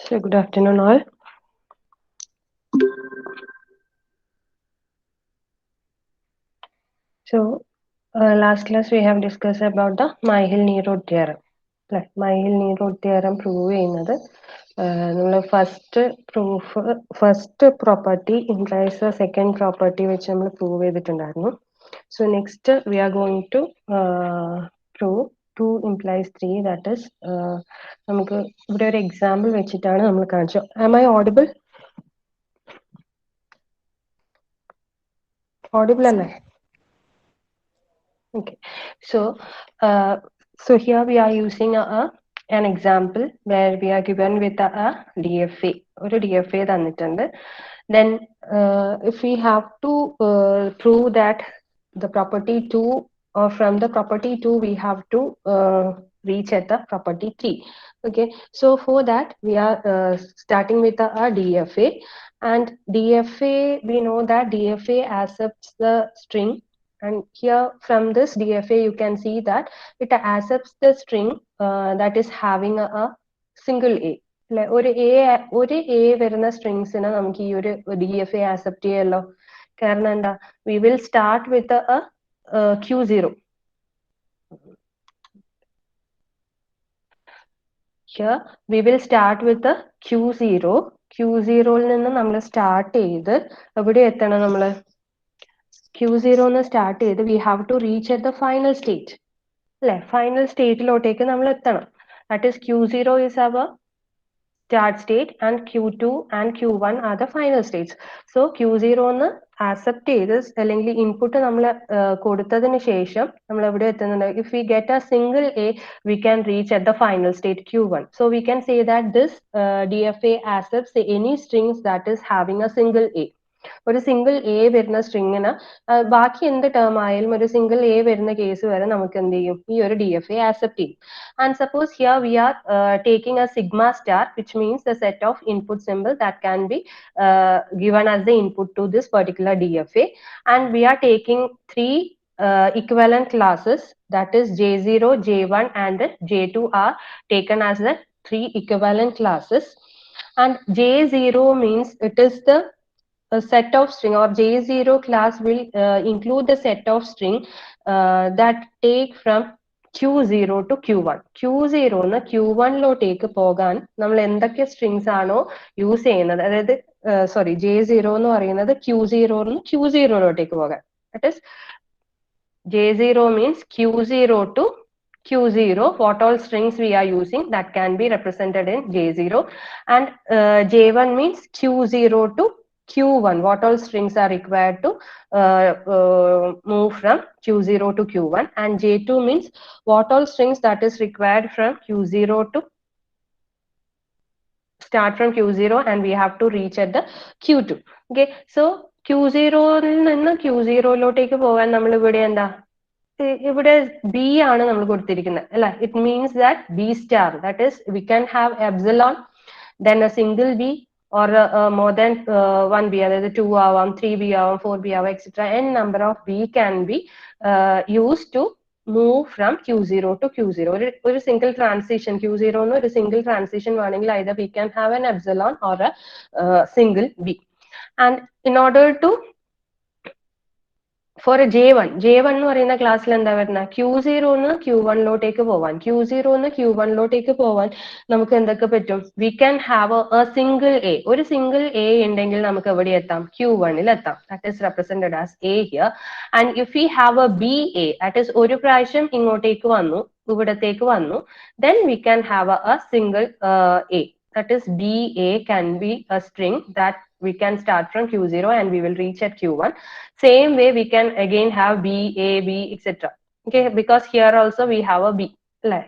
So good afternoon all. So last class we have discussed about the Myhill-Nerode theorem. Myhill-Nerode theorem prove ചെയ്യുന്നത് നമ്മൾ first property implies the second property വെച്ച് നമ്മൾ prove ചെയ്തിട്ടുണ്ടായിരുന്നു. So next we are going to prove 2 implies 3, that is നമുക്ക് ഇവിടെ ഒരു example വെച്ചിട്ടാണ് നമ്മൾ കാണിച്ചു. Am I audible? Audible അല്ലേ? Okay, so here we are using an example where we are given with a DFA or a DFA തന്നിട്ടുണ്ട്. Then if we have to prove that the property 2 or from the property 2 we have to reach at the property 3. Okay, so for that we are starting with a DFA, and DFA, we know that DFA accepts the string. And here from this DFA, you can see that it accepts the string that is having a single A. ഒരു A വരുന്ന സ്ട്രിങ്സിനെ നമുക്ക് ഈ ഒരു DFA accept ചെയ്യല്ലോ. കാരണം എന്താ, we will start with a Q0. Here we will start with the Q0. Q0ൽ നിന്ന് നമ്മൾ സ്റ്റാർട്ട് ചെയ്ത് എവിടെ എത്തണം നമ്മൾ? Q0 ന്ന് സ്റ്റാർട്ട് ചെയ്ത് we have to reach at the final state. അല്ലെ, ഫൈനൽ സ്റ്റേറ്റിലോട്ടേക്ക് നമ്മൾ എത്തണം. That is Q0 is our start state and Q2 and Q1 are the final states. So Q0 ന്ന് accept ചെയ്ത് അല്ലെങ്കിൽ ഇൻപുട്ട് നമ്മൾ കൊടുത്തതിന് ശേഷം നമ്മൾ എവിടെ എത്തുന്നുണ്ട്? If we get a single A, we can reach at the final state Q1. So we can say that this DFA accepts any strings that is having a single A. ഒരു single A വരുന്ന സ്ട്രിങ്ങിന് ബാക്കി എന്ത് term ആയാലും ഒരു single A വരുന്ന case വരെ നമുക്ക് എന്ത് ചെയ്യും? ഈ ഒരു DFA accept ചെയ്യും. And suppose here we are taking a sigma star, which means the set of input symbol that can be given as the input to this particular DFA, and we are taking 3 equivalent classes, that is J0, J1 and J2 are taken as the 3 equivalent classes. And J0 means it is the a set of string, or J0 class will include the set of string that take from Q0 to Q1. Q0 ന്ന് Q1 ലോട്ടേക്ക് പോകാൻ നമ്മൾ എന്തൊക്കെ strings ആണോ use ചെയ്യുന്നത്, അതായത് sorry J0 എന്ന് പറയുന്നത് Q0 ന്ന് Q0 ലോട്ടേക്ക് പോകാൻ. That is J0 means Q0 to Q0, what all strings we are using that can be represented in J0, and J1 means Q0 to Q1, what all strings are required to move from Q0 to Q1, and J2 means what all strings that is required from Q0 to start from Q0 and we have to reach at the Q2. Okay, so Q0 ൽ നിന്ന് Q0 ലോട്ടേക്ക് പോകാൻ നമ്മൾ ഇവിടെ എന്താ, ഇവിടെ B ആണ് നമ്മൾ കൊടുത്തിരിക്കുന്നത് അല്ല. It means that be star, that is we can have epsilon, then A single B or more than 1 B, അതായത് 2 ആവാം, 3 B ആവാം, 4 B ആവാം, etc. N number of B can be used to move from Q0 to Q0. ഒരു single transition Q0 ന്ന് ഒരു single transition വേണമെങ്കിൽ either we can have an epsilon or a single B. And in order to for a J1 എന്ന് പറയുന്ന ക്ലാസ്സിൽ എന്താ വരുന്നത്? Q0 ന്ന് Q1 ലോട്ടേക്ക് പോവാൻ, Q0 ന്ന് Q1 ലോട്ടേക്ക് പോവാൻ നമുക്ക് എന്തൊക്കെ പറ്റും? We can have a single A. ഒരു സിംഗിൾ A ഉണ്ടെങ്കിൽ നമുക്ക് എവിടെ എത്താം? Q1 ൽ എത്താം. That is represented as A here. And if we have a BA, that is ഒരു പ്രാവശ്യം ഇങ്ങോട്ടേക്ക് വന്നു, ഇവിടത്തേക്ക് വന്നു, then we can have a single A. That is BA can be a string that we can start from Q0 and we will reach at Q1. Same way we can again have B, A, B, etc. Okay, because here also we have a B.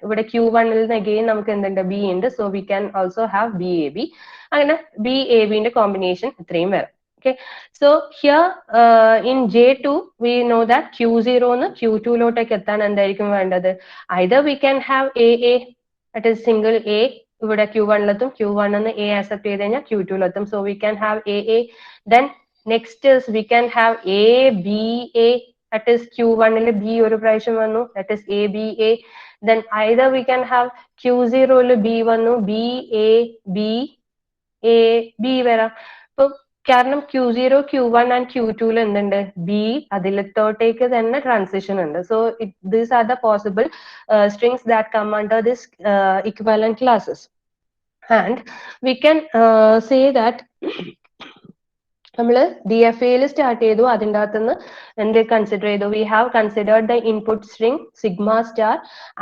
ഇവിടെ Q1 ൽ നിന്ന് again നമുക്ക് എന്തുണ്ട്? B ഉണ്ട്. So we can also have BAB. അങ്ങനെ BAB ന്റെ combination ഇത്രയും വരാം. Okay, so here in J2 we know that Q0 ന്ന് Q2 ലോട്ടേക്ക് എത്താൻ എന്തായിരിക്കും വേണ്ടത്? Either we can have AA, that is single A, ഇവിടെ Q1 ലെത്തും, Q1 ന്ന് A accept ചെയ്ത് കഴിഞ്ഞാൽ Q2 ലെത്തും. So we can have AA. Then next is we can have ABA, that is Q1 ൽ B ഒരു പ്രാവശ്യം വന്നു, that is ABA. Then either we can have Q0 ൽ B വന്നു, BAB, A B വരാം. ഇപ്പൊ കാരണം Q0 Q1 ആൻഡ് Q2 എന്തുണ്ട് ബി അതിലത്തോട്ടേക്ക് തന്നെ ട്രാൻസിഷൻ ഉണ്ട്. So these are the possible strings that come under this equivalent classes. And we can say that നമ്മൾ D F എയിൽ സ്റ്റാർട്ട് ചെയ്തു, അതിൻ്റെ അകത്തുനിന്ന് എന്ത് കൺസിഡർ ചെയ്തു, we have considered the input string sigma star,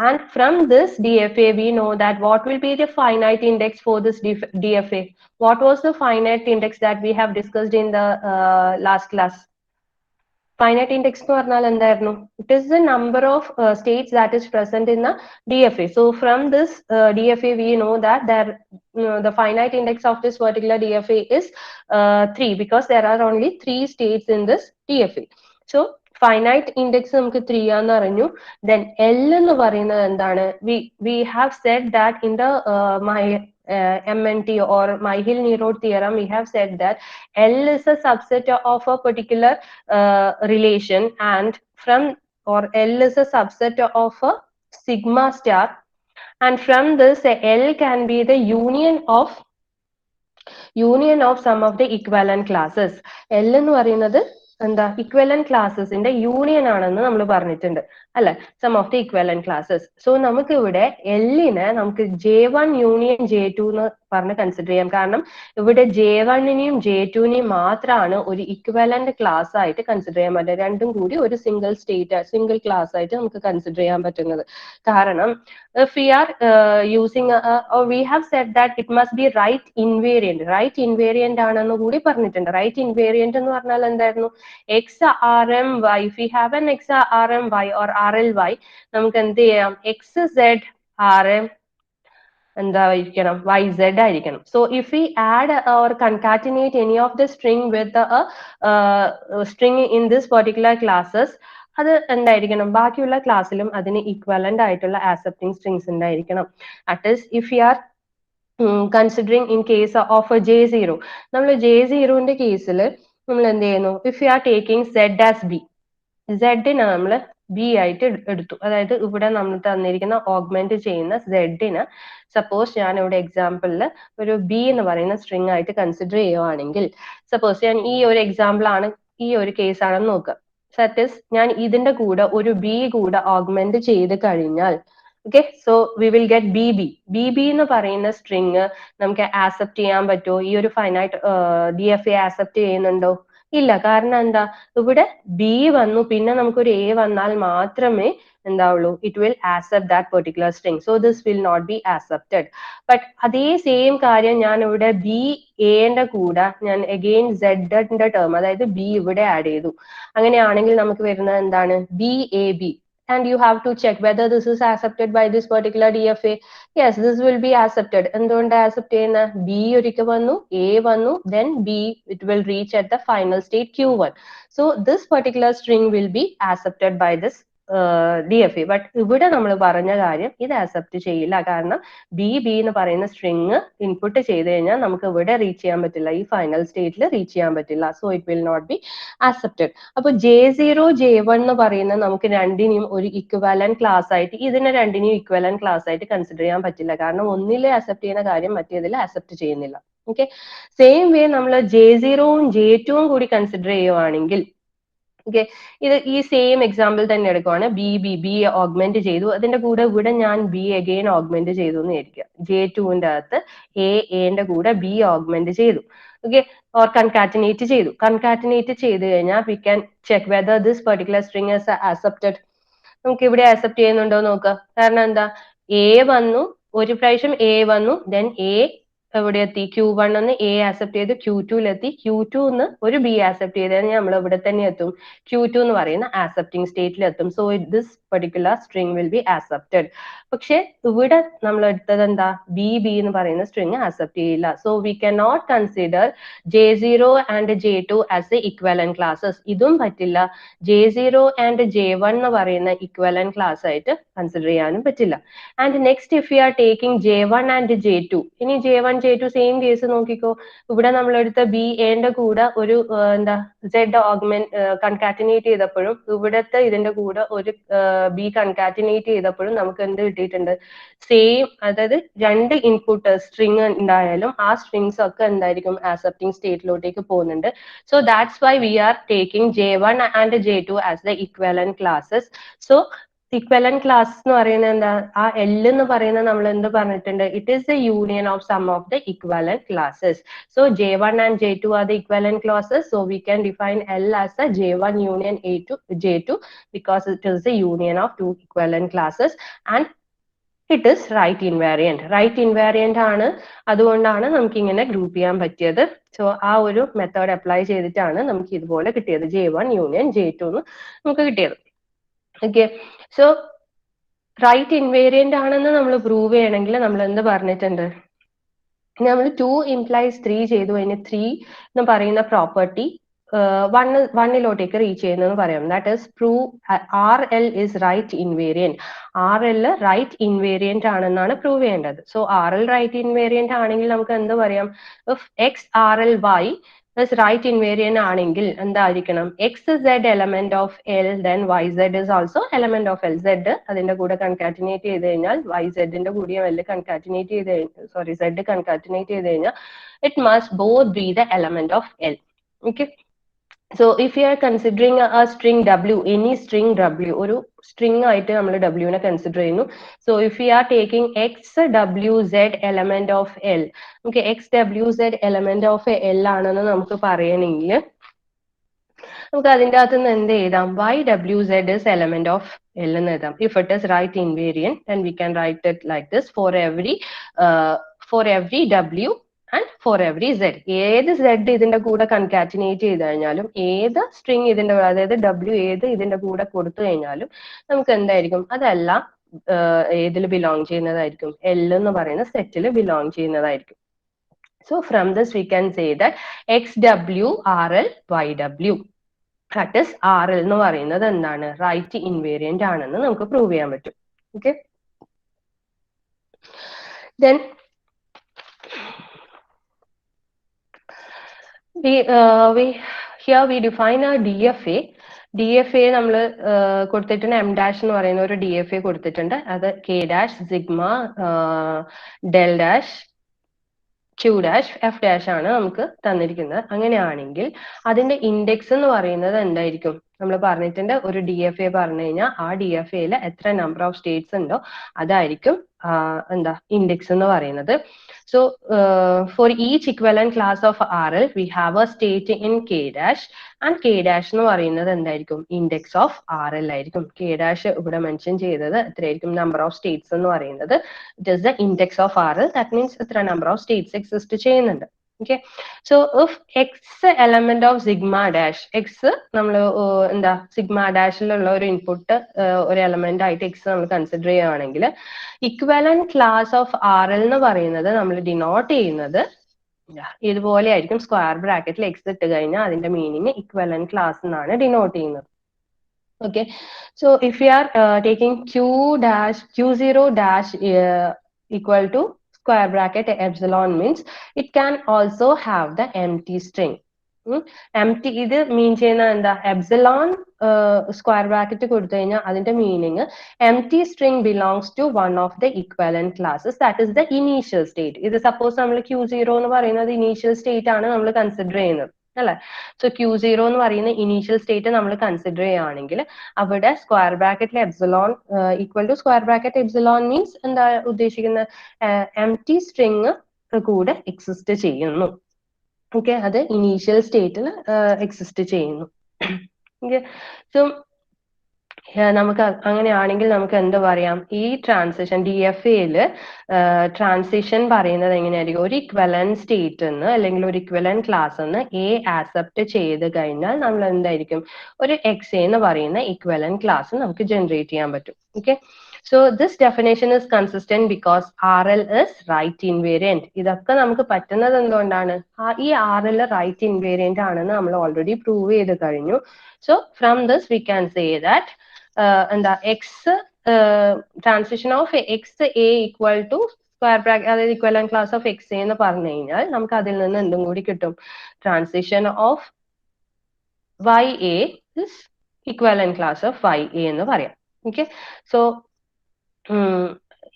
and from this D F A we know that what will be the finite index for this D F A. What was the finite index that we have discussed in the last class? Finite index എന്ന് പറഞ്ഞാൽ എന്തായിരുന്നു? It is the number of states that is present in the DFA. So from this DFA we know that there the finite index of this particular DFA is 3, because there are only 3 states in this DFA. So finite index നമുക്ക് 3 ആണെന്ന് അറിഞ്ഞു. Then L എന്ന് പറയുന്നത് എന്താണ്? We have said that in the MNT or Myhill Nerode theorem, we have said that L is a subset of a particular relation, and from, or L is a subset of a sigma star, and from this L can be the union of some of the equivalent classes. L എന്ന് പറയുന്നത് എന്താ equivalent ക്ലാസസിന്റെ union ആണെന്ന് നമ്മൾ പറഞ്ഞിട്ടുണ്ട് അല്ലെ, sum of the equivalent classes. So നമുക്ക് ഇവിടെ എല്ലിനെ നമുക്ക് J1 യൂണിയൻ J2 എന്ന് പറഞ്ഞ് കൺസിഡർ ചെയ്യാം. കാരണം ഇവിടെ J1നെയും J2നെയും മാത്രമാണ് ഒരു ഇക്വലന്റ് ക്ലാസ് ആയിട്ട് കൺസിഡർ ചെയ്യാൻ പറ്റുക. രണ്ടും കൂടി ഒരു സിംഗിൾ സ്റ്റേറ്റ്, സിംഗിൾ ക്ലാസ് ആയിട്ട് നമുക്ക് കൺസിഡർ ചെയ്യാൻ പറ്റുന്നത്. കാരണം if we are using or we have said that it must be right invariant ആണെന്ന് കൂടി പറഞ്ഞിട്ടുണ്ട്. റൈറ്റ് ഇൻവേരിയന്റ് എന്ന് പറഞ്ഞാൽ എന്തായിരുന്നു? XRMY, if we have an XRMY or RLY, നമുക്ക് എന്ത് ചെയ്യാം? XZ RM എന്തായിരിക്കണം? YZ ആയിരിക്കണം. So if we add or concatenate any of the string with the string in this particular classes, അത് എന്തായിരിക്കണം? ബാക്കിയുള്ള ക്ലാസ്സിലും അതിന് ഈക്വലന്റ് ആയിട്ടുള്ള ആക്സെപ്റ്റിംഗ് സ്ട്രിങ്സ് ഉണ്ടായിരിക്കണം. At is if you are considering in case of J0, നമ്മൾ J0ന്റെ കേസിൽ നമ്മൾ എന്ത് ചെയ്യുന്നു? If you are taking Z as B, Z-നെ നമ്മൾ ബി ആയിട്ട് എടുത്തു. അതായത് ഇവിടെ നമ്മൾ തന്നിരിക്കുന്ന ഓഗ്മെന്റ് ചെയ്യുന്ന Z-ന് സപ്പോസ് ഞാൻ ഇവിടെ എക്സാമ്പിളിൽ ഒരു ബി എന്ന് പറയുന്ന സ്ട്രിങ് ആയിട്ട് കൺസിഡർ ചെയ്യുവാണെങ്കിൽ, സപ്പോസ് ഞാൻ ഈ ഒരു എക്സാമ്പിൾ ആണ്, ഈ ഒരു കേസ് ആണെന്ന് നോക്കുക. സത്യസ് ഞാൻ ഇതിന്റെ കൂടെ ഒരു ബി കൂടെ ഓഗ്മെന്റ് ചെയ്ത് കഴിഞ്ഞാൽ, okay, so we will get B എന്ന് പറയുന്ന സ്ട്രിങ് നമുക്ക് ആക്സെപ്റ്റ് ചെയ്യാൻ പറ്റുമോ? ഈ ഒരു ഫൈനൈറ്റ് DFA ആക്സെപ്റ്റ് ചെയ്യുന്നുണ്ടോ? ഇല്ല. കാരണം എന്താ? ഇവിടെ ബി വന്നു, പിന്നെ നമുക്കൊരു എ വന്നാൽ മാത്രമേ എന്താവുള്ളൂ, it will accept that particular string. So this will not be accepted. But അതേ സെയിം കാര്യം ഞാൻ ഇവിടെ ബി എന്റെ കൂടെ ഞാൻ അഗെയിൻ സെഡിന്റെ ടേം, അതായത് ബി ഇവിടെ ആഡ് ചെയ്തു. അങ്ങനെയാണെങ്കിൽ നമുക്ക് വരുന്നത് എന്താണ്? BAB. And you have to check whether this is accepted by this particular DFA. Yes, this will be accepted. എന്തുകൊണ്ട് accept ചെയ്യുന്ന? B ഒരിക്കൽ വന്നു, A വന്നു, then B, it will reach at the final state Q1. So this particular string will be accepted by this DFA. But ഇവിടെ നമ്മൾ പറഞ്ഞ കാര്യം ഇത് ആക്സെപ്റ്റ് ചെയ്യില്ല. കാരണം ബി എന്ന് പറയുന്ന സ്ട്രിങ് ഇൻപുട്ട് ചെയ്ത് കഴിഞ്ഞാൽ നമുക്ക് ഇവിടെ റീച്ച് ചെയ്യാൻ പറ്റില്ല, ഈ ഫൈനൽ സ്റ്റേറ്റിൽ റീച്ച് ചെയ്യാൻ പറ്റില്ല. So it will not be accepted. അപ്പൊ J0 J1 എന്ന് പറയുന്ന നമുക്ക് രണ്ടിനെയും ഒരു ഇക്വലന്റ് ക്ലാസ് ആയിട്ട്, ഇതിനെ രണ്ടിനെയും ഇക്വലന്റ് ക്ലാസ് ആയിട്ട് കൺസിഡർ ചെയ്യാൻ പറ്റില്ല. കാരണം ഒന്നിലെ ആക്സെപ്റ്റ് ചെയ്യുന്ന കാര്യം മറ്റേതിൽ ആക്സെപ്റ്റ് ചെയ്യുന്നില്ല. ഓക്കെ, സെയിം വേ നമ്മൾ J0വും J2വും കൂടി കൺസിഡർ ചെയ്യുവാണെങ്കിൽ, ഓക്കെ, ഇത് ഈ സെയിം എക്സാമ്പിൾ തന്നെ എടുക്കുവാണ്. ബി ഓഗ്മെന്റ് ചെയ്തു, അതിന്റെ കൂടെ ഇവിടെ ഞാൻ ബി അഗെയിൻ ഓഗ്മെന്റ് ചെയ്തു എന്ന് വിചാരിക്കുക. J2ന്റെ അകത്ത് എന്റെ കൂടെ ബി ഓഗ്മെന്റ് ചെയ്തു, ഓക്കെ, ഓർ കൺകാറ്റിനേറ്റ് ചെയ്തു. കൺകാറ്റിനേറ്റ് ചെയ്ത് കഴിഞ്ഞാൽ we can check whether this particular string is accepted. നമുക്ക് ഇവിടെ ആക്സെപ്റ്റ് ചെയ്യുന്നുണ്ടോ നോക്കുക. കാരണം എന്താ? എ വന്നു, ഒരു പ്രാവശ്യം എ വന്നു, ദെൻ എ എവിടെ എത്തി? Q1 എന്ന് എ ആക്സെപ്റ്റ് ചെയ്ത് Q2ലെത്തി, Q2 എന്ന് ഒരു ബി ആക്സെപ്റ്റ് ചെയ്ത് കഴിഞ്ഞാൽ നമ്മൾ ഇവിടെ തന്നെ എത്തും, Q2 എന്ന് പറയുന്ന ആക്സെപ്റ്റിംഗ് സ്റ്റേറ്റിൽ എത്തും. So this particular string will be accepted. പക്ഷെ ഇവിടെ നമ്മൾ എടുത്തത് എന്താ? ബി എന്ന് പറയുന്ന സ്ട്രിങ് ആക്സെപ്റ്റ് ചെയ്യില്ല. So we can not consider J0 and J2 as a equivalent classes. ഇതും പറ്റില്ല. J0 ആൻഡ് J1 എന്ന് പറയുന്ന ഇക്വലന്റ് ക്ലാസ് ആയിട്ട് കൺസിഡർ ചെയ്യാനും പറ്റില്ല. And next if you are taking J1 and J2, ഇനി J1 J2 സെയിം കേസ് നോക്കിക്കോ. ഇവിടെ നമ്മൾ എടുത്ത ബി എന്റെ കൂടെ ഒരു എന്താ Z ഓഗ്മെന്റ് കൺകാറ്റിനേറ്റ് ചെയ്തപ്പോഴും, ഇവിടത്തെ ഇതിന്റെ കൂടെ ഒരു ബി കൺകാറ്റിനേറ്റ് ചെയ്തപ്പോഴും നമുക്ക് എന്ത് കിട്ടി? കിട്ടിയിട്ടുണ്ട്. സെയിം, അതായത് രണ്ട് ഇൻപുട്ട് സ്ട്രിങ് ഉണ്ടായാലും ആ സ്ട്രിങ്സ് ഒക്കെ എന്തായിരിക്കും ആക്സെപ്റ്റിംഗ് സ്റ്റേറ്റിലോട്ടേക്ക് പോകുന്നുണ്ട്. So that's why we are taking J1 and J2 as the equivalent classes. So equivalent class എന്ന് പറയുന്നത് എന്താ, ആ L എന്ന് പറയുന്നത് നമ്മൾ എന്ത് പറഞ്ഞിട്ടുണ്ട്, it is the union of sum of the equivalent classes. So J1 and J2 are the equivalent clauses. So we can define L as the J1 union A to J2 because it is the union of two equivalent classes and it is right invariant. Right invariant ആണ്, അതുകൊണ്ടാണ് നമുക്ക് ഇങ്ങനെ group ചെയ്യാൻ പറ്റിയത്. So ആ ഒരു method apply ചെയ്തിട്ടാണ് നമുക്ക് ഇതുപോലെ കിട്ടിയത്, J1 യൂണിയൻ J2 എന്ന് നമുക്ക് കിട്ടിയത്. ഓക്കെ, സോ റൈറ്റ് ഇൻവേരിയന്റ് ആണെന്ന് നമ്മൾ പ്രൂവ് ചെയ്യണമെങ്കിൽ നമ്മൾ എന്ത് പറഞ്ഞിട്ടുണ്ട്, നമ്മൾ 2 implies 3 ചെയ്തു കഴിഞ്ഞാൽ 3 എന്ന് പറയുന്ന പ്രോപ്പർട്ടി വണ്ണിലോട്ടേക്ക് റീച്ച് ചെയ്യുന്നതെന്ന് പറയാം. That is prove RL is right invariant. RL right invariant ആണെന്നാണ് പ്രൂവ് ചെയ്യേണ്ടത്. സോ RL റൈറ്റ് ഇൻവേരിയന്റ് ആണെങ്കിൽ നമുക്ക് എന്ത് പറയാം, if x RL Y is right invariant ആണെങ്കിൽ എന്തായിരിക്കണം, x z element of L then y z is also element of L. Z അതിന്റെ കൂടെ കൺകാറ്റിനേറ്റ് ചെയ്ത് കഴിഞ്ഞാൽ വൈ സെഡിന്റെ കൂടെ എൽ കൺകാറ്റിനേറ്റ് ചെയ്ത് സോറി സെഡ് കൺകാറ്റിനേറ്റ് ചെയ്ത് കഴിഞ്ഞാൽ it must both be the element of L. Okay, so if you are considering a string W, any string W, ഒരു string ആയിട്ട് നമ്മൾ W നെ കൺസിഡർ ചെയ്യുന്നു. So if we are taking x W Z element of L, okay, x W Z element of L ആണെന്ന് നമുക്ക് പറയണമെങ്കിൽ നമുക്ക് അതിൻ്റെ അകത്ത് നിന്ന് എന്ത് എഴുതാം, y W Z is element of L എന്ന് എഴുതാം. If it is right invariant then we can write it like this for every W and for every Z. ഏത് Z ഇതിന്റെ കൂടെ കൺകാറ്റിനേറ്റ് ചെയ്ത് കഴിഞ്ഞാലും, ഏത് സ്ട്രിങ് ഇതിന്റെ അതായത് W ഏത് ഇതിന്റെ കൂടെ കൊടുത്തു കഴിഞ്ഞാലും നമുക്ക് എന്തായിരിക്കും, അതെല്ലാം ഏതിൽ ബിലോങ് ചെയ്യുന്നതായിരിക്കും, L എന്ന് പറയുന്ന സെറ്റിൽ ബിലോങ് ചെയ്യുന്നതായിരിക്കും. So from this we can say that XW RL YW, that is RL എന്ന് പറയുന്നത് എന്താണ്, റൈറ്റ് ഇൻവേരിയന്റ് ആണെന്ന് നമുക്ക് പ്രൂവ് ചെയ്യാൻ പറ്റും. Okay, then here we define a DFA. DFA നമ്മൾ കൊടുത്തിട്ടുണ്ട്, എം ഡാഷ് എന്ന് പറയുന്ന ഒരു DFA കൊടുത്തിട്ടുണ്ട്. അത് K dash sigma del dash Q dash F dash ആണ് നമുക്ക് തന്നിരിക്കുന്നത്. അങ്ങനെയാണെങ്കിൽ അതിന്റെ ഇൻഡെക്സ് എന്ന് പറയുന്നത് എന്തായിരിക്കും, നമ്മൾ പറഞ്ഞിട്ടുണ്ട് ഒരു DFA പറഞ്ഞു കഴിഞ്ഞാൽ ആ DFAയിൽ എത്ര നമ്പർ ഓഫ് സ്റ്റേറ്റ്സ് ഉണ്ടോ അതായിരിക്കും എന്താ ഇൻഡെക്സ് എന്ന് പറയുന്നത്. So for each equivalent class of RL we have a state in K dash and K dash എന്ന് പറയുന്നത് എന്തായിരിക്കും, ഇൻഡെക്സ് ഓഫ് RL ആയിരിക്കും. K dash ഇവിടെ മെൻഷൻ ചെയ്തത് എത്രയായിരിക്കും, നമ്പർ ഓഫ് സ്റ്റേറ്റ്സ് എന്ന് പറയുന്നത് it is the index of RL. That means എത്ര നമ്പർ ഓഫ് സ്റ്റേറ്റ്സ് എക്സിസ്റ്റ് ചെയ്യുന്നുണ്ട്. Okay, so if x element of sigma dash, x നമ്മൾ എന്താ സിഗ്മ ഡാഷിലുള്ള ഒരു ഇൻപുട്ട് ഒരു എലമെന്റ് ആയിട്ട് x നമ്മൾ കൺസിഡർ ചെയ്യുകയാണെങ്കിൽ ഇക്വലന്റ് ക്ലാസ് ഓഫ് RL എന്ന് പറയുന്നത് നമ്മൾ ഡിനോട്ട് ചെയ്യുന്നത് ഇതുപോലെ ആയിരിക്കും. സ്ക്വയർ ബ്രാക്കറ്റിൽ x ഇട്ട് കഴിഞ്ഞാൽ അതിന്റെ മീനിങ് ഇക്വലന്റ് ക്ലാസ് എന്നാണ് ഡിനോട്ട് ചെയ്യുന്നത്. Okay, so if we are taking Q0 dash equal to square bracket epsilon means it can also have the empty string. Empty ഇത് മീൻ ചെയ്യുന്ന എന്താ, എപ്സിലോൺ സ്ക്വയർ ബ്രാക്കറ്റ് കൊടുത്തു കഴിഞ്ഞാൽ അതിന്റെ meaning empty string belongs to one of the equivalent classes, that is the initial state. ഇത് suppose നമ്മൾ Q0 എന്ന് പറയുന്നത് ഇനീഷ്യൽ സ്റ്റേറ്റ് ആണ് നമ്മൾ കൺസിഡർ ചെയ്യുന്നത് അല്ലെ. സോ Q0 എന്ന് പറയുന്ന ഇനീഷ്യൽ സ്റ്റേറ്റ് നമ്മൾ കൺസിഡർ ചെയ്യുകയാണെങ്കിൽ അവിടെ സ്ക്വയർ ബ്രാക്കറ്റിൽ epsilon equal to square bracket epsilon means എന്താ ഉദ്ദേശിക്കുന്നത്, എംപ്റ്റി സ്ട്രിങ് കൂടെ എക്സിസ്റ്റ് ചെയ്യുന്നു. ഓക്കെ, അത് ഇനീഷ്യൽ സ്റ്റേറ്റിൽ എക്സിസ്റ്റ് ചെയ്യുന്നു. ഓക്കെ, സോ നമുക്ക് അങ്ങനെയാണെങ്കിൽ നമുക്ക് എന്ത് പറയാം, ഈ ട്രാൻസിഷൻ DFAയിൽ ട്രാൻസിഷൻ പറയുന്നത് എങ്ങനെയായിരിക്കും, ഒരു ഇക്വലന്റ് സ്റ്റേറ്റ് എന്ന് അല്ലെങ്കിൽ ഒരു ഇക്വലന്റ് ക്ലാസ് എന്ന് A ആക്സെപ്റ്റ് ചെയ്ത് കഴിഞ്ഞാൽ നമ്മൾ എന്തായിരിക്കും, ഒരു XA എന്ന് പറയുന്ന ഇക്വലന്റ് ക്ലാസ് നമുക്ക് ജനറേറ്റ് ചെയ്യാൻ പറ്റും. Okay, so this definition is consistent because RL is right invariant. ഇതൊക്കെ നമുക്ക് പറ്റുന്നത് എന്തുകൊണ്ടാണ്, ഈ RL right invariant ആണെന്ന് നമ്മൾ ഓൾറെഡി പ്രൂവ് ചെയ്ത് കഴിഞ്ഞു. So from this we can say that എന്താ x transition of XA equal to square bracket അതായത് ഇക്വലന്റ് ക്ലാസ് ഓഫ് XA എന്ന് പറഞ്ഞു കഴിഞ്ഞാൽ നമുക്ക് അതിൽ നിന്ന് എന്തും കൂടി കിട്ടും, transition of YA is equivalent class of YA എന്ന് പറയാം. ഓക്കെ, സോ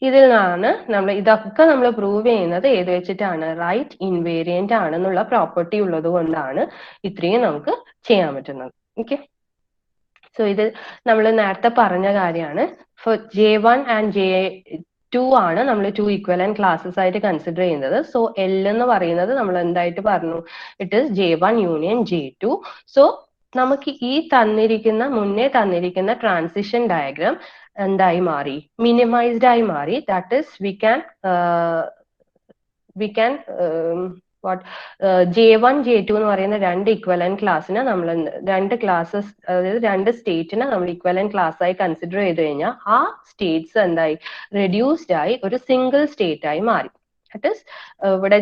ഇതിൽ നിന്നാണ് ഇതൊക്കെ നമ്മൾ പ്രൂവ് ചെയ്യുന്നത് ഏത് വെച്ചിട്ടാണ്? റൈറ്റ് ഇൻവേരിയന്റ് ആണെന്നുള്ള പ്രോപ്പർട്ടി ഉള്ളത് കൊണ്ടാണ് ഇത്രയും നമുക്ക് ചെയ്യാൻ പറ്റുന്നത്. ഓക്കെ, സോ ഇത് നമ്മൾ നേരത്തെ പറഞ്ഞ കാര്യമാണ്. ഫോർ J1 ആൻഡ് J2 ആണ് നമ്മൾ 2 ഇക്വലന്റ് ക്ലാസ്സസ് ആയിട്ട് കൺസിഡർ ചെയ്യുന്നത്. സോ L എന്ന് പറയുന്നത് നമ്മൾ എന്തായിട്ട് പറഞ്ഞു? It is J1 union J2. So നമുക്ക് ഈ മുന്നേ തന്നിരിക്കുന്ന ട്രാൻസിഷൻ ഡയഗ്രാം എന്തായി മാറി? മിനിമൈസ്ഡ് ആയി മാറി. That is we can what J1 J2 എന്ന് പറയുന്ന രണ്ട് ഇക്വലന്റ് ക്ലാസ്സിനെ നമ്മൾ രണ്ട് ക്ലാസ്സസ്, അതായത് രണ്ട് സ്റ്റേറ്റിനെ നമ്മൾ ഇക്വലന്റ് ക്ലാസ് ആയി കൺസിഡർ ചെയ്ത് കഴിഞ്ഞാൽ ആ സ്റ്റേറ്റ്സ് എന്തായി? റെഡ്യൂസ്ഡ് ആയി ഒരു സിംഗിൾ സ്റ്റേറ്റ് ആയി മാറി. ദാറ്റ് ഈസ് ഇവിടെ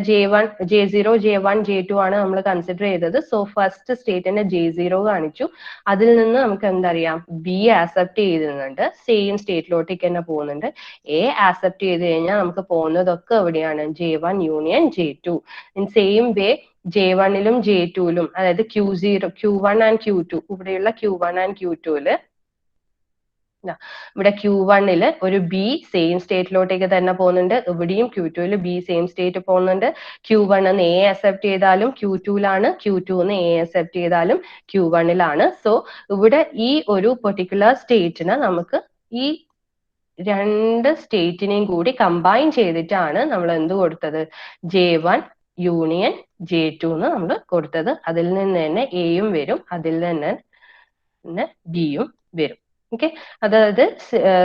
J0 J1 J2 ആണ് നമ്മൾ കൺസിഡർ ചെയ്തത്. സോ ഫസ്റ്റ് സ്റ്റേറ്റിന്റെ J0 കാണിച്ചു. അതിൽ നിന്ന് നമുക്ക് എന്തറിയാം? ബി ആക്സെപ്റ്റ് ചെയ്തിരുന്നുണ്ട്, സെയിം സ്റ്റേറ്റിലോട്ടേക്ക് തന്നെ പോകുന്നുണ്ട്. എ ആക്സെപ്റ്റ് ചെയ്ത് കഴിഞ്ഞാൽ നമുക്ക് പോകുന്നതൊക്കെ എവിടെയാണ്? J1 union J2. In same way J1ലും J2ലും, അതായത് Q1 ആൻഡ് Q2, ഇവിടെയുള്ള Q1 ആൻഡ് Q2ല് ഇവിടെ Q1ല് ഒരു ബി സെയിം സ്റ്റേറ്റിലോട്ടേക്ക് തന്നെ പോകുന്നുണ്ട്. ഇവിടെയും Q2ല് ബി സെയിം സ്റ്റേറ്റ് പോകുന്നുണ്ട്. Q1 എന്ന് എ അക്സെപ്റ്റ് ചെയ്താലും Q2ലാണ്, Q2 എന്ന് എ അക്സെപ്റ്റ് ചെയ്താലും Q1ലാണ്. സോ ഇവിടെ ഈ ഒരു പെർട്ടിക്കുലർ സ്റ്റേറ്റിനെ നമുക്ക് ഈ രണ്ട് സ്റ്റേറ്റിനെയും കൂടി കമ്പൈൻ ചെയ്തിട്ടാണ് നമ്മൾ എന്ത് കൊടുത്തത്? J1 യൂണിയൻ J2 എന്ന് നമ്മൾ കൊടുത്തത്. അതിൽ നിന്ന് തന്നെ എയും വരും, അതിൽ നിന്ന് തന്നെ ബിയും വരും. ഓക്കെ, അതായത്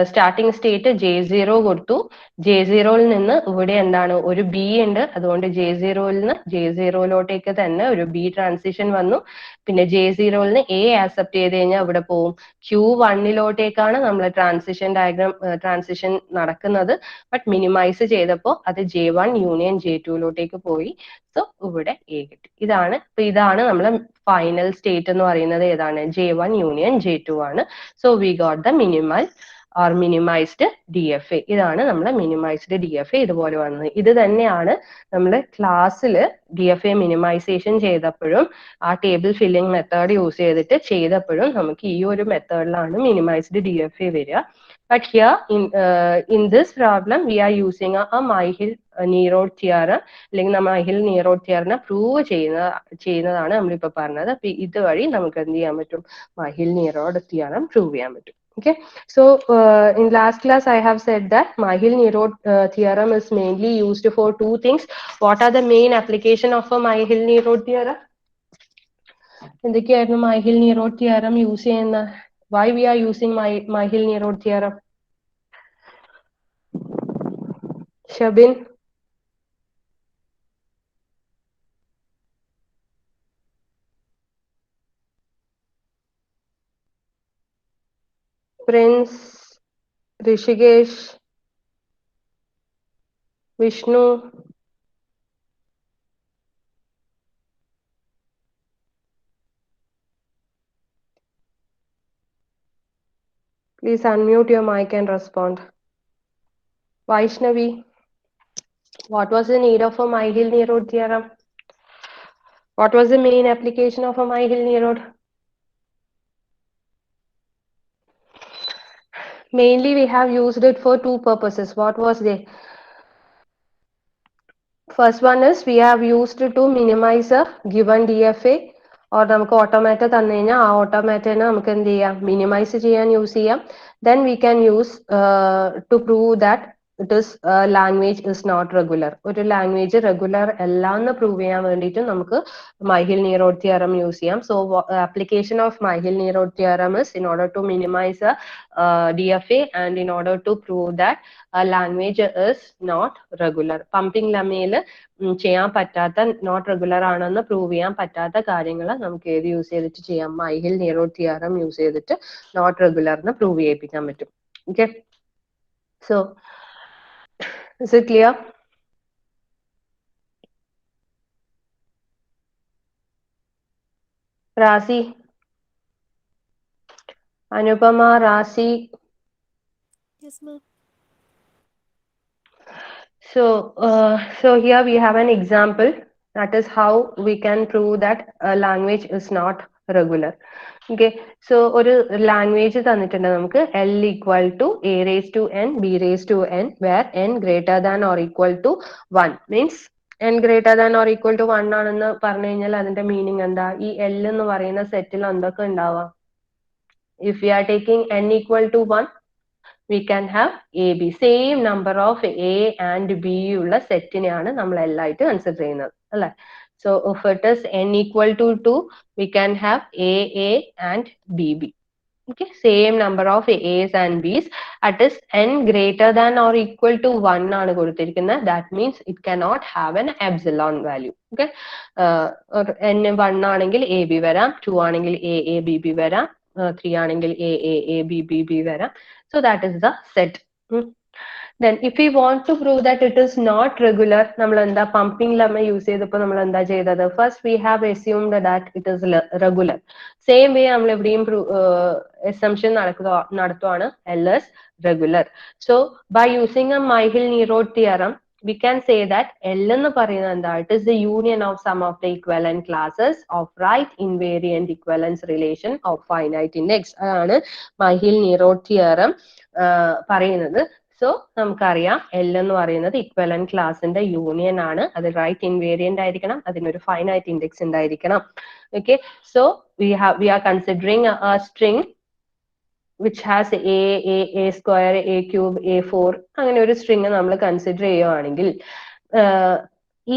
സ്റ്റാർട്ടിംഗ് സ്റ്റേറ്റ് J0 കൊടുത്തു. J0യിൽ നിന്ന് ഇവിടെ എന്താണ്? ഒരു ബി ഉണ്ട്, അതുകൊണ്ട് J0യിൽ നിന്ന് J0ലോട്ടേക്ക് തന്നെ ഒരു ബി ട്രാൻസിഷൻ വന്നു. പിന്നെ J0യിൽ നിന്ന് എ ആക്സെപ്റ്റ് ചെയ്ത് കഴിഞ്ഞാൽ ഇവിടെ പോവും Q1ലോട്ടേക്കാണ് നമ്മൾ ട്രാൻസിഷൻ നടക്കുന്നത്. ബട്ട് മിനിമൈസ് ചെയ്തപ്പോൾ അത് J1 യൂണിയൻ J2ലോട്ടേക്ക് പോയി. സോ ഇവിടെ എ കിട്ടി. ഇതാണ് നമ്മളെ ഫൈനൽ സ്റ്റേറ്റ് എന്ന് പറയുന്നത്. ഏതാണ്? J1 യൂണിയൻ J2 ആണ്. So we got the minimised DFA. ഇതാണ് നമ്മളെ മിനിമൈസ്ഡ് DFA ഇതുപോലെ വന്നത്. ഇത് തന്നെയാണ് നമ്മൾ ക്ലാസ്സിൽ DFA മിനിമൈസേഷൻ ചെയ്തപ്പോഴും ആ ടേബിൾ ഫില്ലിംഗ് മെത്തേഡ് യൂസ് ചെയ്തപ്പോഴും നമുക്ക് ഈ ഒരു മെത്തേഡിലാണ് മിനിമൈസ്ഡ് DFA വരിക. But here in this problem we are using a Myhill-Nerode theorem. അല്ലെങ്കിൽ Myhill-Nerode theorem പ്രൂവ് ചെയ്യുന്നതാണ് നമ്മളിപ്പോൾ പറഞ്ഞത്. അപ്പൊ ഇതുവഴി നമുക്ക് എന്ത് ചെയ്യാൻ പറ്റും? Myhill-Nerode theorem പ്രൂവ് ചെയ്യാൻ പറ്റും. Okay, so in last class I have said that Myhill-Nerode theorem is mainly used for two things. What are the main application of a Myhill-Nerode theorem? എന്തൊക്കെയായിരുന്നു Myhill-Nerode theorem യൂസ് ചെയ്യുന്ന? Why we are using Myhill-Nerode theorem? Shabin? Prince? Rishikesh? Vishnu? Please unmute your mic and respond. Vaishnavi, what was the need of a Myhill-Nerode theorem? What was the main application of a Myhill-Nerode? Mainly we have used it for two purposes. What was they? First one is we have used it to minimize a given DFA. or നമുക്ക് automata തന്നു കഴിഞ്ഞാൽ ആ ഓട്ടോമാറ്റനെ നമുക്ക് എന്ത് ചെയ്യാം? Minimise ചെയ്യാൻ use ചെയ്യാം. Then we can use to prove that it is language is not regular. ഒരു ലാംഗ്വേജ് റെഗുലർ അല്ല എന്ന് പ്രൂവ് ചെയ്യാൻ വേണ്ടിയിട്ട് നമുക്ക് Myhill-Nerode theorem യൂസ് ചെയ്യാം. So application of Myhill-Nerode theorem is in order to minimize a DFA and in order to prove that a language is not regular. Pumping ലെമ്മയിൽ ചെയ്യാൻ പറ്റാത്ത, നോട്ട് റെഗുലർ ആണെന്ന് പ്രൂവ് ചെയ്യാൻ പറ്റാത്ത കാര്യങ്ങൾ നമുക്ക് ഏത് യൂസ് ചെയ്തിട്ട് ചെയ്യാം? Myhill-Nerode theorem യൂസ് ചെയ്തിട്ട് നോട്ട് റെഗുലറിന് പ്രൂവ് ചെയ്യിപ്പിക്കാൻ പറ്റും. Okay, so is it clear? Rasi? Anupama, Rasi? Yes, ma'am. So here we have an example. That is how we can prove that a language is not regular. Okay, so ഒരു language തന്നിട്ടുണ്ട് നമുക്ക് L equal to a raised to n b raised to n where n greater than or equal to 1 means n greater than or equal to 1 ആണെന്ന് പറഞ്ഞു കഴിഞ്ഞാൽ അതിന്റെ meaning എന്താ? ഈ L എന്ന് പറയുന്ന സെറ്റിൽ എന്തൊക്കെ ഉണ്ടാവാം? If we are taking n equal to 1, we can have a b, same number of a and b ഉള്ള സെറ്റിനെയാണ് നമ്മൾ L ആയിട്ട് കൺസിഡർ ചെയ്യുന്നത് അല്ലെ. So if it is n equal to 2, we can have a and b. Okay, same number of a's and b's. At is n greater than or equal to 1 ആണ് കൊടുത്തിരിക്കുന്നത്. That means it cannot have an epsilon value. Okay, n 1 ആണെങ്കിൽ a b വരാം, 2 ആണെങ്കിൽ a b b വരാം, 3 ആണെങ്കിൽ a b b b വരാം. So that is the set. Then if we want to prove that it is not regular, നമ്മൾ എന്താ pumping lemma use ചെയ്തപ്പോൾ നമ്മൾ എന്താ ചെയ്തത്? First we have assumed that it is regular. Same way നമ്മൾ എവിടെയും assumption നടത്തുവാണ് L is regular. So by using a Myhill-Nerode theorem, we can say that L എന്ന് പറയുന്നത് എന്താ? It is the union of some of the equivalent classes of right invariant equivalence relation of finite index. അതാണ് Myhill-Nerode theorem പറയുന്നത്. So നമുക്കറിയാം L എന്ന് പറയുന്നത് equivalent ക്ലാസിന്റെ union ആണ്. അത് റൈറ്റ് ഇൻവേരിയന്റ് ആയിരിക്കണം, അതിനൊരു ഫൈനൈറ്റ് ഇൻഡെക്സ് ഉണ്ടായിരിക്കണം. Okay, so we are considering a string which has a square, a cube, a4 അങ്ങനെ ഒരു string നമ്മൾ കൺസിഡർ ചെയ്യുവാണെങ്കിൽ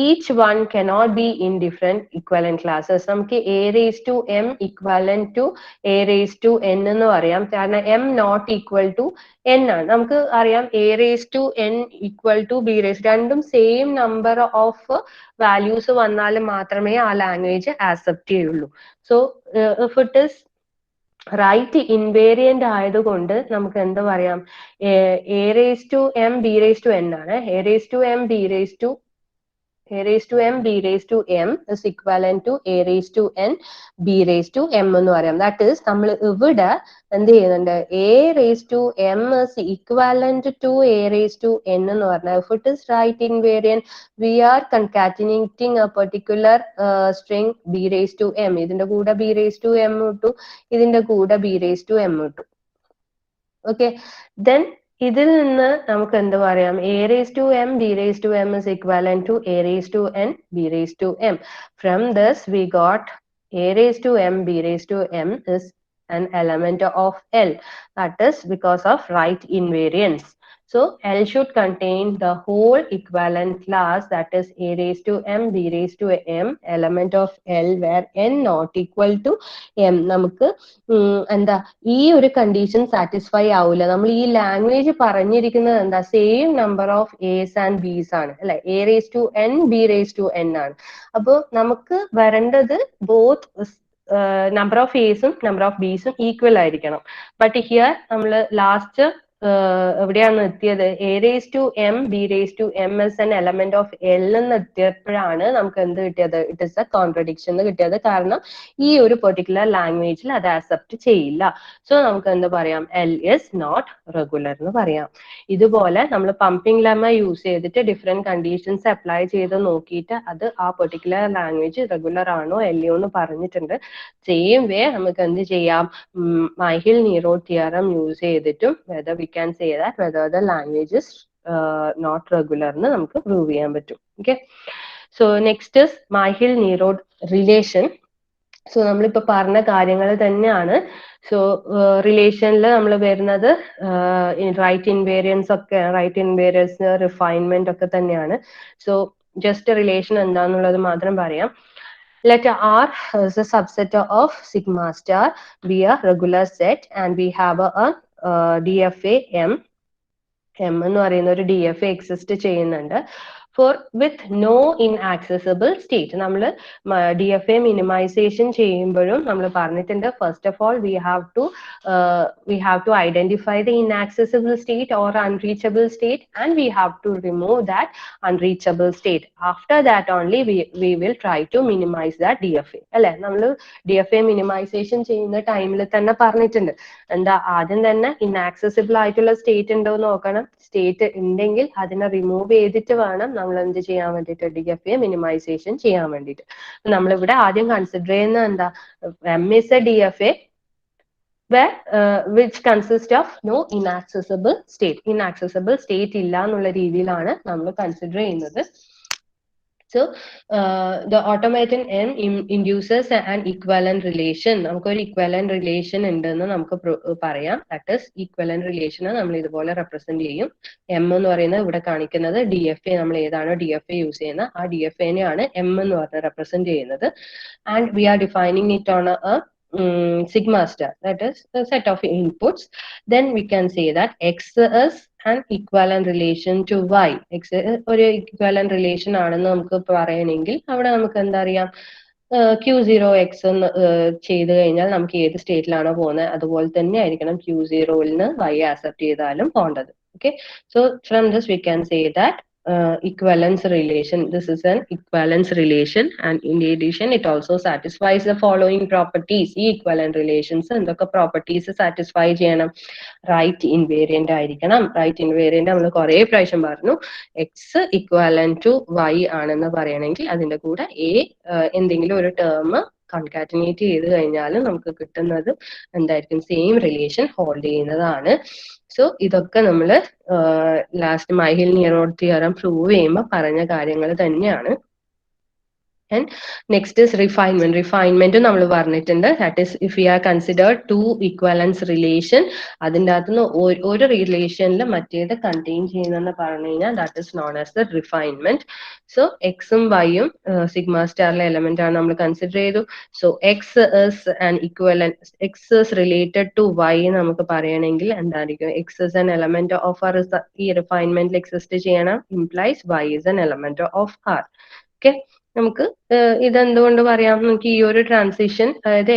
each one cannot be in different equivalent classes. നമുക്ക് a raised to m equivalent to a raised to n എന്ന് പറയാം, കാരണം m not equal to n ആണ്. നമുക്ക് അറിയാം a raised to n equal to b raised, രണ്ടും same number of values വന്നാൽ മാത്രമേ ആ ലാംഗ്വേജ് ആക്സെപ്റ്റ് ചെയ്യുള്ളൂ. So if it is right invariant ആയതുകൊണ്ട് നമുക്ക് എന്ത് പറയാം? a raised to m b raised to n ആണ്. a raised to m b raised to b raised to m is equivalent to a raised to n b raised to m എന്ന് പറയാം. That is നമ്മൾ ഇവിടെ എന്ത് ചെയ്യുന്നുണ്ട്? a raised to m is equivalent to a raised to n എന്ന് പറഞ്ഞാൽ if it is right invariant, we are concatenating a particular string b raised to m. ഇതിന്റെ കൂടെ b raised to m ഇട്ടു, ഇതിന്റെ കൂടെ b raised to m ഇട്ടു. Okay, then ഇതിൽ നിന്ന് നമുക്ക് എന്ത് പറയാം? a raised to m b raised to m is equivalent to a raised to n b raised to m. From this we got a raised to m b raised to m is an element of L. That is because of right invariance. So L should contain the whole equivalent class, that is a raised to m b raised to m element of L where n not equal to m. നമുക്ക് എന്താ ഈ ഒരു condition satisfy ആവില്ല. നമ്മൾ ഈ language പറഞ്ഞിരിക്കുന്നത് എന്താ? Same number of a's and b's ആണ് അല്ലെ. A raise to n b raise to n ആണ്. അപ്പോൾ നമുക്ക് വരേണ്ടത് ബോത്ത് നമ്പർ ഓഫ് എസും നമ്പർ ഓഫ് ബീസും ഈക്വൽ ആയിരിക്കണം. ബട്ട് ഹിയർ നമ്മൾ ലാസ്റ്റ് എവിടെയാണ് എത്തിയത്? A raise to m b raise to m is an element of L എന്ന് എത്തിയപ്പോഴാണ് നമുക്ക് എന്ത് കിട്ടിയത്? ഇറ്റ് ഇസ് എ കോൺട്രഡിക്ഷൻ എന്ന് കിട്ടിയത്. കാരണം ഈ ഒരു പെർട്ടിക്കുലർ ലാംഗ്വേജിൽ അത് ആക്സെപ്റ്റ് ചെയ്യില്ല. സോ നമുക്ക് എന്ത് പറയാം? എൽ ഇസ് നോട്ട് റെഗുലർ എന്ന് പറയാം. ഇതുപോലെ നമ്മൾ പമ്പിംഗ് ലെമ്മ യൂസ് ചെയ്തിട്ട് ഡിഫറെന്റ് കണ്ടീഷൻസ് അപ്ലൈ ചെയ്ത് നോക്കിയിട്ട് അത് ആ പെർട്ടിക്കുലർ ലാംഗ്വേജ് റെഗുലർ ആണോ അല്ലയോ എന്ന് പറഞ്ഞിട്ടുണ്ട്. സെയിം വേ നമുക്ക് എന്ത് ചെയ്യാം? Myhill-Nerode theorem യൂസ് ചെയ്തിട്ടും whether we can say that whether the language is not regular എന്ന് നമുക്ക് പ്രൂവ് ചെയ്യാൻ പറ്റും. Okay, so next is Myhill-Nerode relation. So നമ്മളിപ്പോ പറഞ്ഞ കാര്യങ്ങൾ തന്നെയാണ്. സോ റിലേഷനിൽ നമ്മൾ വരുന്നത് റൈറ്റ് ഇൻവേരിയൻസ് ഒക്കെ, റൈറ്റ് ഇൻവേരിയൻസ് റിഫൈൻമെന്റ് ഒക്കെ തന്നെയാണ്. സോ ജസ്റ്റ് റിലേഷൻ എന്താന്നുള്ളത് മാത്രം പറയാം. Let R is a subset of sigma star be a regular set and we have a DFA M. M എന്ന് പറയുന്ന ഒരു DFA എക്സിസ്റ്റ് ചെയ്യുന്നുണ്ട് for with no inaccessible state. നമ്മൾ DFA minimization ചെയ്യുമ്പോഴും നമ്മൾ പറഞ്ഞിട്ടുണ്ട് first of all we have to identify the inaccessible state or unreachable state and we have to remove that unreachable state. After that only we will try to minimize that DFA അല്ലെ. നമ്മൾ DFA minimization ചെയ്യുന്ന ടൈമിൽ തന്നെ പറഞ്ഞിട്ടുണ്ട് എന്താ? ആദ്യം തന്നെ inaccessible ആയിട്ടുള്ള സ്റ്റേറ്റ് ഉണ്ടോ എന്ന് നോക്കണം. സ്റ്റേറ്റ് ഉണ്ടെങ്കിൽ അതിനെ റിമൂവ് ചെയ്തിട്ട് വേണം നമ്മൾ എന്ത് ചെയ്യാൻ വേണ്ടിയിട്ട് DFA മിനിമൈസേഷൻ ചെയ്യാൻ വേണ്ടിയിട്ട്. നമ്മളിവിടെ ആദ്യം കൺസിഡർ ചെയ്യുന്നത് എന്താ, M is a DFA where which consists of no inaccessible state. Inaccessible state ഇല്ല എന്നുള്ള രീതിയിലാണ് നമ്മൾ കൺസിഡർ ചെയ്യുന്നത്. So the automaton M induces an equivalent relation. നമുക്ക് ഒരു equivalent relation ഉണ്ടെന്ന് നമുക്ക് പറയാം. That is equivalent relation നമ്മൾ ഇതുപോലെ represent ചെയ്യും. M എന്ന് പറയുന്നത് ഇവിടെ കാണിക്കുന്നത് DFA, നമ്മൾ ഏതാണോ DFA യൂസ് ചെയ്യുന്നത് ആ DFA നെയാണ് M എന്ന് പറഞ്ഞ് represent ചെയ്യുന്നത്. And we are defining it on a sigma star, that is a set of inputs. Then we can say that X is an equivalent relation to Y. X ഒരു equivalent relation ആണെന്ന് നമുക്ക് പറയണമെങ്കിൽ അവിടെ നമുക്ക് എന്താ അറിയാം, Q0X എന്ന് ചെയ്ത് കഴിഞ്ഞാൽ നമുക്ക് ഏത് സ്റ്റേറ്റിലാണോ പോകുന്നത് അതുപോലെ തന്നെ ആയിരിക്കണം Q0ൽ നിന്ന് Y ആക്സെപ്റ്റ് ചെയ്താലും പോകേണ്ടത്. Okay, so from this we can say that equivalence relation, this is an equivalence relation, and in addition it also satisfies the following properties. ഈ equivalent relations എന്തൊക്കെ properties satisfy ചെയ്യണം, right invariant ആയിരിക്കണം. right invariant നമ്മൾ കുറേ പ്രാവശ്യം പറഞ്ഞു. X equivalent to Y ആണെന്ന് പറയണമെങ്കിൽ അതിന്റെ കൂടെ എന്തെങ്കിലും ഒരു ടേം കൺകാറ്റനേറ്റ് ചെയ്ത് കഴിഞ്ഞാൽ നമുക്ക് കിട്ടുന്നത് എന്തായിരിക്കും, സെയിം റിലേഷൻ ഹോൾഡ് ചെയ്യുന്നതാണ്. സോ ഇതൊക്കെ നമ്മൾ ലാസ്റ്റ് മൈഹിൽ നിയറോഡ് തിയറം പ്രൂവ് ചെയ്യുമ്പോൾ പറഞ്ഞ കാര്യങ്ങൾ തന്നെയാണ്. And next is refinement. Refinement നമ്മൾ പറഞ്ഞിട്ടുണ്ട്. That is if we are considered two equivalence relation, അതിൻ്റെ അകത്തുനിന്ന് ഒരു റിലേഷനിൽ മറ്റേത് കണ്ടെയ്ൻ ചെയ്യുന്നെന്ന് പറഞ്ഞു കഴിഞ്ഞാൽ that is known as the refinement. So എക്സും വൈയും സിഗ്മ സ്റ്റാറിലെ എലമെന്റ് ആണ് നമ്മൾ കൺസിഡർ ചെയ്തു. So x is an equivalent, x is related to y നമുക്ക് പറയണമെങ്കിൽ എന്തായിരിക്കും, x is an element of R, ഈ റിഫൈൻമെന്റിൽ എക്സിസ്റ്റ് ചെയ്യണം, implies y is an element of R. Okay, നമുക്ക് ഇതെന്തുകൊണ്ട് പറയാം, നമുക്ക് ഈ ഒരു ട്രാൻസിഷൻ, അതായത്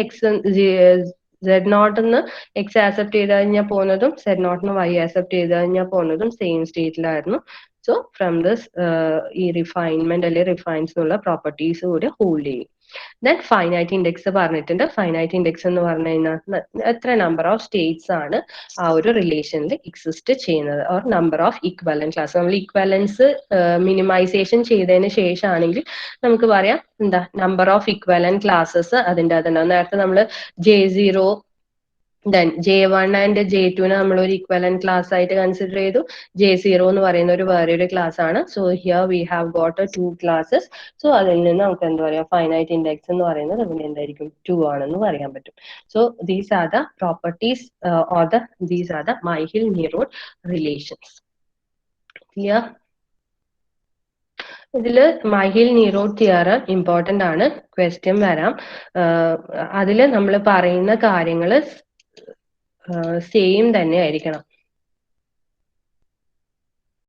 Z0 ന്ന് X ആക്സെപ്റ്റ് ചെയ്ത് കഴിഞ്ഞാൽ പോകുന്നതും Z0 ന്ന് Y ആക്സെപ്റ്റ് ചെയ്ത് കഴിഞ്ഞാൽ പോകുന്നതും സെയിം സ്റ്റേറ്റിലായിരുന്നു. സോ ഫ്രം ദിസ് ഈ റിഫൈൻമെന്റ് അല്ലെങ്കിൽ റിഫൈൻസ് എന്നുള്ള പ്രോപ്പർട്ടീസ് കൂടി ഹോൾഡ് ചെയ്യും. ദെൻ ഫൈനൈറ്റ് ഇൻഡെക്സ് പറഞ്ഞിട്ടുണ്ട്. ഫൈനൈറ്റ് ഇൻഡെക്സ് എന്ന് പറഞ്ഞു കഴിഞ്ഞാൽ എത്ര നമ്പർ ഓഫ് സ്റ്റേറ്റ്സ് ആണ് ആ ഒരു റിലേഷനിൽ എക്സിസ്റ്റ് ചെയ്യുന്നത്, or number of equivalent class. നമ്മൾ ഇക്വലൻസ് മിനിമൈസേഷൻ ചെയ്തതിന് ശേഷമാണെങ്കിൽ നമുക്ക് പറയാം എന്താ, നമ്പർ ഓഫ് ഇക്വലന്റ് ക്ലാസ്സസ് അതിൻ്റെ അതുണ്ടാവും. നേരത്തെ നമ്മൾ J0 then J1 and J2 നമ്മൾ ഒരു ഇക്വലന്റ് ക്ലാസ് ആയിട്ട് കൺസിഡർ ചെയ്തു. J0 എന്ന് പറയുന്ന ഒരു വേറൊരു ക്ലാസ് ആണ്. So here we have got 2 classes. So അതിൽ നിന്ന് നമുക്ക് എന്താ പറയാ, ഫൈനൈറ്റ് ഇൻഡെക്സ് എന്ന് പറയുന്നത് അതിന് എന്തായിരിക്കും, 2 ആണെന്ന് പറയാൻ പറ്റും. So these are the properties or these are the Myhill Nerode relations. Clear? ഇതില് മൈഹിൽ നിയറോഡ് തിയറം ഇമ്പോർട്ടന്റ് ആണ്, ക്വസ്റ്റ്യൻ വരാം. അതില് നമ്മൾ പറയുന്ന കാര്യങ്ങൾ സെയിം തന്നെ ആയിരിക്കണം.